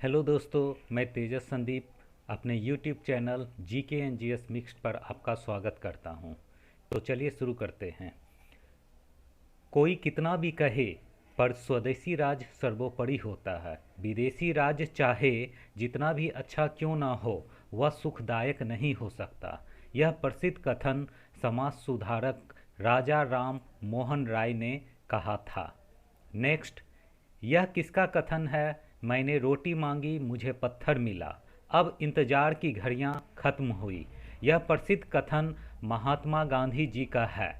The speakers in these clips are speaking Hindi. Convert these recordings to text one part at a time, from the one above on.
हेलो दोस्तों, मैं तेजस संदीप अपने YouTube channel GK and GS mixed पर आपका स्वागत करता हूं। तो चलिए शुरू करते हैं। कोई कितना भी कहे पर स्वदेशी राज सर्वोपरि होता है। विदेशी राज चाहे जितना भी अच्छा क्यों ना हो, वह सुखदायक नहीं हो सकता। यह प्रसिद्ध कथन समाज सुधारक राजा राम मोहन राय ने कहा था। नेक्स्ट, यह किसका कथन है? मैंने रोटी मांगी, मुझे पत्थर मिला, अब इंतजार की घड़ियां खत्म हुई। यह प्रसिद्ध कथन महात्मा गांधी जी का है।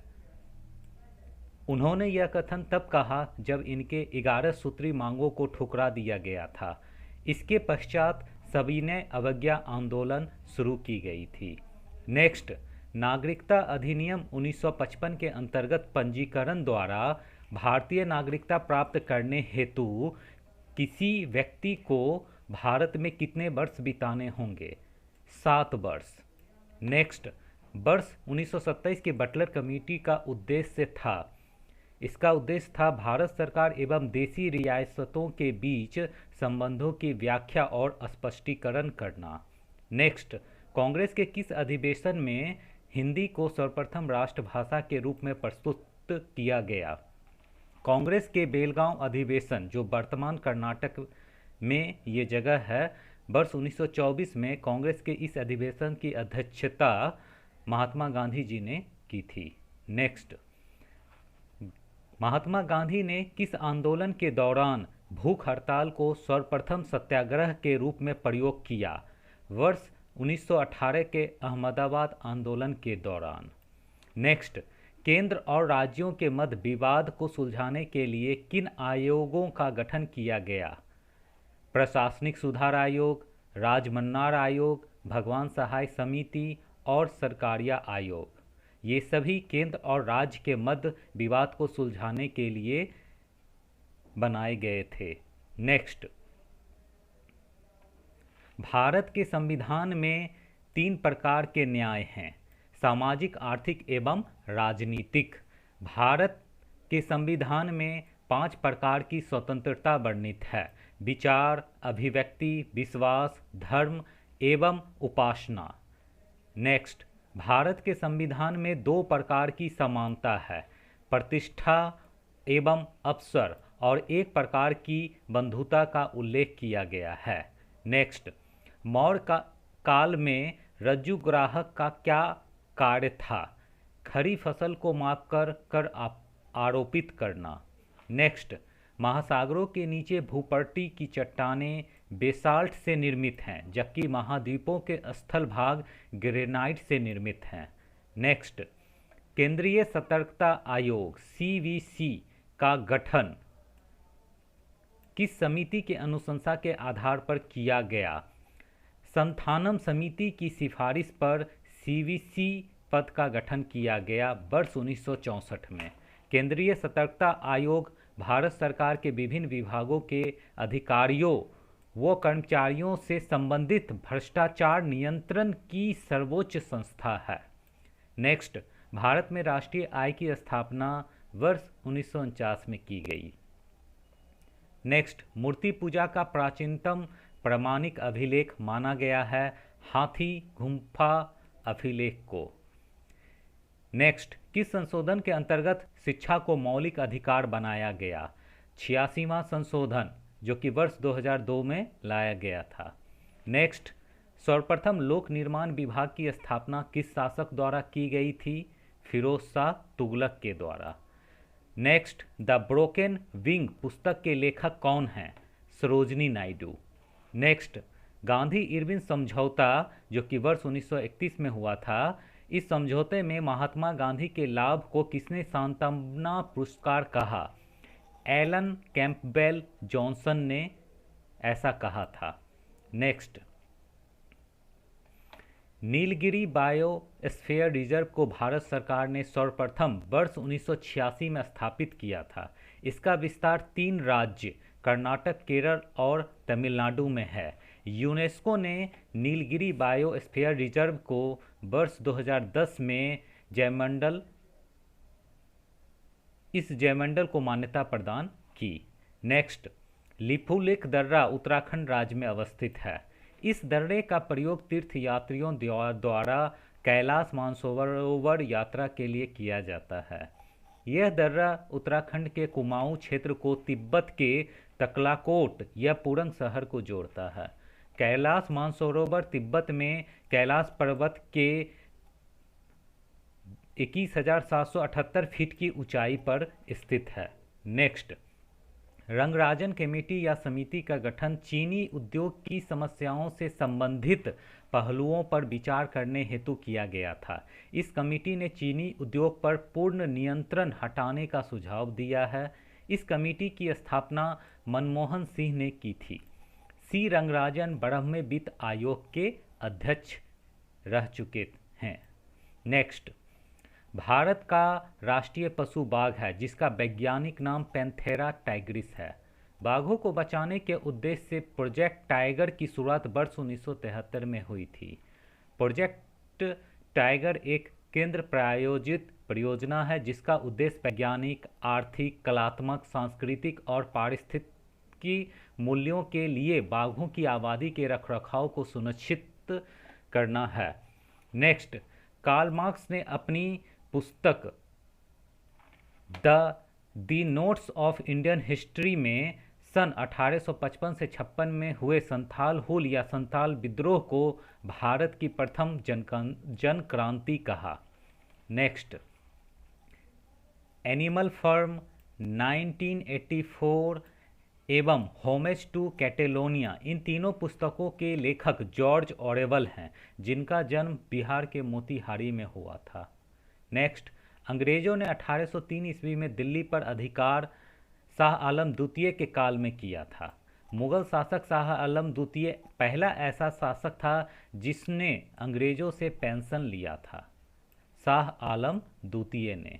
उन्होंने यह कथन तब कहा जब इनके 11 सूत्री मांगों को ठुकरा दिया गया था। इसके पश्चात सविनय अवज्ञा आंदोलन शुरू की गई थी। नेक्स्ट, नागरिकता अधिनियम 1955 के अंतर्गत पंजीकरण द्वारा भारतीय नागरिकता प्राप्त करने हेतु किसी व्यक्ति को भारत में कितने वर्ष बिताने होंगे? 7 वर्ष। नेक्स्ट, वर्ष 1927 के बटलर कमेटी का उद्देश्य था इसका उद्देश्य था भारत सरकार एवं देशी रियासतों के बीच संबंधों की व्याख्या और स्पष्टीकरण करना। नेक्स्ट, कांग्रेस के किस अधिवेशन में हिंदी को सर्वप्रथम राष्ट्रभाषा के रूप में प्रस्तुत किया गया? कांग्रेस के बेलगांव अधिवेशन, जो वर्तमान कर्नाटक में ये जगह है, वर्ष 1924 में कांग्रेस के इस अधिवेशन की अध्यक्षता महात्मा गांधी जी ने की थी। नेक्स्ट, महात्मा गांधी ने किस आंदोलन के दौरान भूख हड़ताल को सर्वप्रथम सत्याग्रह के रूप में प्रयोग किया? वर्ष 1918 के अहमदाबाद आंदोलन के दौरान। नेक्स्ट, केंद्र और राज्यों के मध्य विवाद को सुलझाने के लिए किन आयोगों का गठन किया गया? प्रशासनिक सुधार आयोग, राजमन्नार आयोग, भगवान सहाय समिति और सरकारिया आयोग। ये सभी केंद्र और राज्य के मध्य विवाद को सुलझाने के लिए बनाए गए थे। नेक्स्ट, भारत के संविधान में 3 प्रकार के न्याय हैं: सामाजिक, आर्थिक एवं राजनीतिक। भारत के संविधान में 5 प्रकार की स्वतंत्रता वर्णित है: विचार, अभिव्यक्ति, विश्वास, धर्म एवं उपासना। नेक्स्ट, भारत के संविधान में 2 प्रकार की समानता है: प्रतिष्ठा एवं अवसर, और 1 प्रकार की बंधुता का उल्लेख किया गया है। नेक्स्ट, मौर्य काल में रज्जुग्राहक का क्या कार्य था? खरी फसल को मापकर कर आरोपित करना। नेक्स्ट, महासागरों के नीचे भूपट्टी की चट्टानें बेसाल्ट से निर्मित हैं, जबकि महाद्वीपों के स्थल भाग ग्रेनाइट से निर्मित हैं। नेक्स्ट, केंद्रीय सतर्कता आयोग सीवीसी का गठन किस समिति के अनुशंसा के आधार पर किया गया? संथानम समिति की सिफारिश पर सीवीसी पद का गठन किया गया वर्ष 1964 में। केंद्रीय सतर्कता आयोग भारत सरकार के विभिन्न विभागों के अधिकारियों व कर्मचारियों से संबंधित भ्रष्टाचार नियंत्रण की सर्वोच्च संस्था है। नेक्स्ट, भारत में राष्ट्रीय आय की स्थापना वर्ष 1949 में की गई। नेक्स्ट, मूर्ति पूजा का प्राचीनतम प्रमाणिक अभिलेख माना गया है हाथी गुम्फा अभिलेख को। नेक्स्ट, किस संशोधन के अंतर्गत शिक्षा को मौलिक अधिकार बनाया गया? 86वां संशोधन, जो कि वर्ष 2002 में लाया गया था। नेक्स्ट, सर्वप्रथम लोक निर्माण विभाग की स्थापना किस शासक द्वारा की गई थी? फिरोज शाह तुगलक के द्वारा। नेक्स्ट, द ब्रोकन विंग पुस्तक के लेखक कौन हैं? सरोजनी नायडू। नेक्स्ट, गांधी इरविन समझौता, जो कि वर्ष 1931 में हुआ था, इस समझौते में महात्मा गांधी के लाभ को किसने सांत्वना पुरस्कार कहा? एलन कैंपबेल जॉनसन ने ऐसा कहा था। नेक्स्ट, नीलगिरी बायोस्फीयर रिजर्व को भारत सरकार ने सर्वप्रथम वर्ष 1986 में स्थापित किया था। इसका विस्तार 3 राज्य कर्नाटक, केरल और तमिलनाडु में है। यूनेस्को ने नीलगिरी बायोस्फीयर रिजर्व को वर्ष 2010 में इस जैवमंडल को मान्यता प्रदान की। नेक्स्ट, लिपुलेख दर्रा उत्तराखंड राज्य में अवस्थित है। इस दर्रे का प्रयोग तीर्थ यात्रियों द्वारा कैलाश मानसरोवर यात्रा के लिए किया जाता है। यह दर्रा उत्तराखंड के कुमाऊं क्षेत्र को तिब्बत के तकलाकोट या पुरंग शहर को जोड़ता है। कैलाश मानसरोवर तिब्बत में कैलाश पर्वत के 21,778 फीट की ऊंचाई पर स्थित है। नेक्स्ट, रंगराजन कमेटी या समिति का गठन चीनी उद्योग की समस्याओं से संबंधित पहलुओं पर विचार करने हेतु किया गया था। इस कमेटी ने चीनी उद्योग पर पूर्ण नियंत्रण हटाने का सुझाव दिया है। इस कमेटी की स्थापना मनमोहन सिंह ने की थी। सी रंगराजन ब्रह्म वित्त आयोग के अध्यक्ष रह चुके हैं। नेक्स्ट, भारत का राष्ट्रीय पशु बाघ है जिसका वैज्ञानिक नाम पैंथेरा टाइग्रिस है। बाघों को बचाने के उद्देश्य से प्रोजेक्ट टाइगर की शुरुआत वर्ष 1973 में हुई थी। प्रोजेक्ट टाइगर एक केंद्र प्रायोजित परियोजना है जिसका उद्देश्य वैज्ञानिक, आर्थिक, कलात्मक, सांस्कृतिक और पारिस्थितिकी मूल्यों के लिए बाघों की आबादी के रखरखाव को सुनिश्चित करना है। नेक्स्ट, कार्ल मार्क्स ने अपनी पुस्तक दी नोट्स ऑफ इंडियन हिस्ट्री में सन 1855 से 56 में हुए संथाल हुल या संथाल विद्रोह को भारत की प्रथम जन क्रांति कहा। नेक्स्ट, एनिमल फार्म 1984 एवं होमेज टू कैटेलोनिया, इन तीनों पुस्तकों के लेखक जॉर्ज ऑरेवल हैं जिनका जन्म बिहार के मोतिहारी में हुआ था। नेक्स्ट, अंग्रेजों ने 1803 ईस्वी में दिल्ली पर अधिकार शाह आलम द्वितीय के काल में किया था। मुगल शासक शाह आलम द्वितीय पहला ऐसा शासक था जिसने अंग्रेजों से पेंशन लिया था, शाह आलम द्वितीय ने।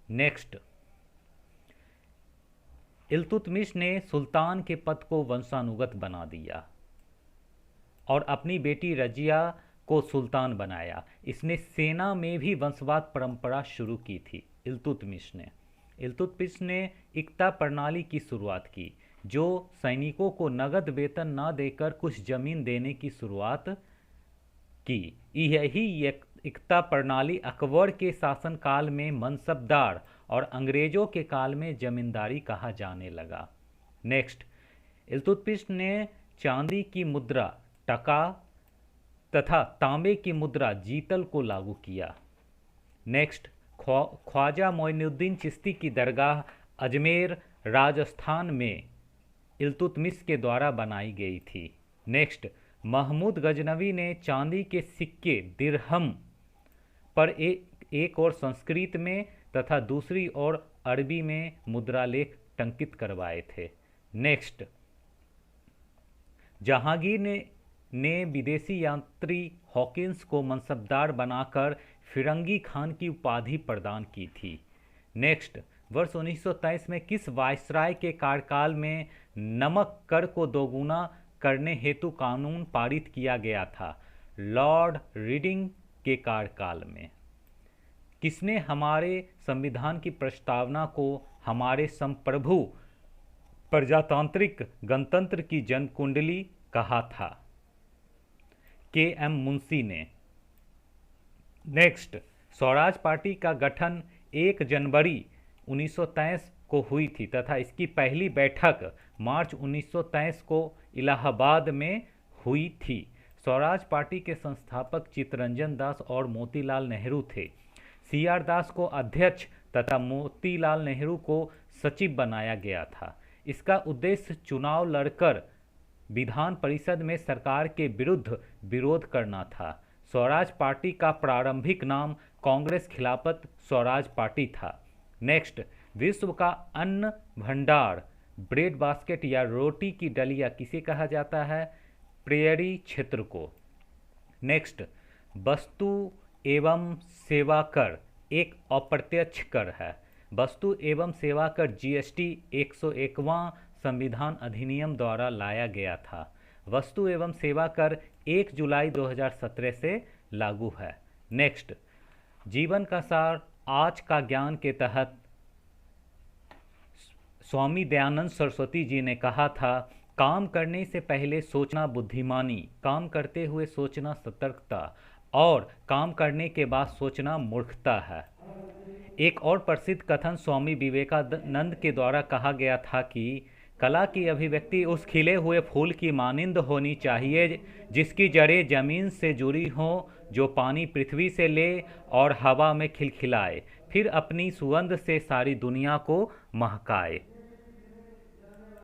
नेक्स्ट, इल्तुतमिश ने सुल्तान के पद को वंशानुगत बना दिया और अपनी बेटी रजिया को सुल्तान बनाया। इसने सेना में भी वंशवाद परंपरा शुरू की थी। इल्तुतमिश ने इक्ता प्रणाली की शुरुआत की जो सैनिकों को नगद वेतन न देकर कुछ जमीन देने की शुरुआत की। यही इक्ता प्रणाली अकबर के शासनकाल में मनसबदार और अंग्रेजों के काल में जमींदारी कहा जाने लगा। नेक्स्ट, इल्तुतमिश ने चांदी की मुद्रा टका तथा तांबे की मुद्रा जीतल को लागू किया। नेक्स्ट, ख्वाजा मोइनुद्दीन चिश्ती की दरगाह अजमेर राजस्थान में इल्तुतमिश के द्वारा बनाई गई थी। नेक्स्ट, महमूद गजनवी ने चांदी के सिक्के दिरहम पर एक और संस्कृत में तथा दूसरी ओर अरबी में मुद्रालेख टंकित करवाए थे। नेक्स्ट, जहांगीर ने विदेशी यात्री हॉकिंस को मनसबदार बनाकर फिरंगी खान की उपाधि प्रदान की थी। नेक्स्ट, वर्ष 1923 में किस वायसराय के कार्यकाल में नमक कर को दोगुना करने हेतु कानून पारित किया गया था? लॉर्ड रीडिंग के कार्यकाल में। किसने हमारे संविधान की प्रस्तावना को हमारे संप्रभु प्रजातांत्रिक गणतंत्र की जनकुंडली कहा था? के.एम. मुंशी ने। नेक्स्ट, स्वराज पार्टी का गठन 1 जनवरी 1923 को हुई थी तथा इसकी पहली बैठक मार्च 1923 को इलाहाबाद में हुई थी। स्वराज पार्टी के संस्थापक चित्तरंजन दास और मोतीलाल नेहरू थे। सी.आर. दास को अध्यक्ष तथा मोतीलाल नेहरू को सचिव बनाया गया था। इसका उद्देश्य चुनाव लड़कर विधान परिषद में सरकार के विरुद्ध विरोध करना था। स्वराज पार्टी का प्रारंभिक नाम कांग्रेस खिलाफत स्वराज पार्टी था। नेक्स्ट, विश्व का अन्न भंडार ब्रेड बास्केट या रोटी की डलिया किसे कहा जाता है? प्रेयरी क्षेत्र को। नेक्स्ट, वस्तु एवं सेवा कर एक अप्रत्यक्ष कर है। वस्तु एवं सेवा कर जीएसटी 101वां संविधान अधिनियम द्वारा लाया गया था। वस्तु एवं सेवा कर 1 जुलाई 2017 से लागू है। नेक्स्ट, जीवन का सार आज का ज्ञान के तहत स्वामी दयानंद सरस्वती जी ने कहा था, काम करने से पहले सोचना बुद्धिमानी, काम करते हुए सोचना सतर्कता और काम करने के बाद सोचना मूर्खता है। एक और प्रसिद्ध कथन स्वामी विवेकानंद के द्वारा कहा गया था कि कला की अभिव्यक्ति उस खिले हुए फूल की मानिंद होनी चाहिए जिसकी जड़ें जमीन से जुड़ी हों, जो पानी पृथ्वी से ले और हवा में खिलखिलाए, फिर अपनी सुगंध से सारी दुनिया को महकाए।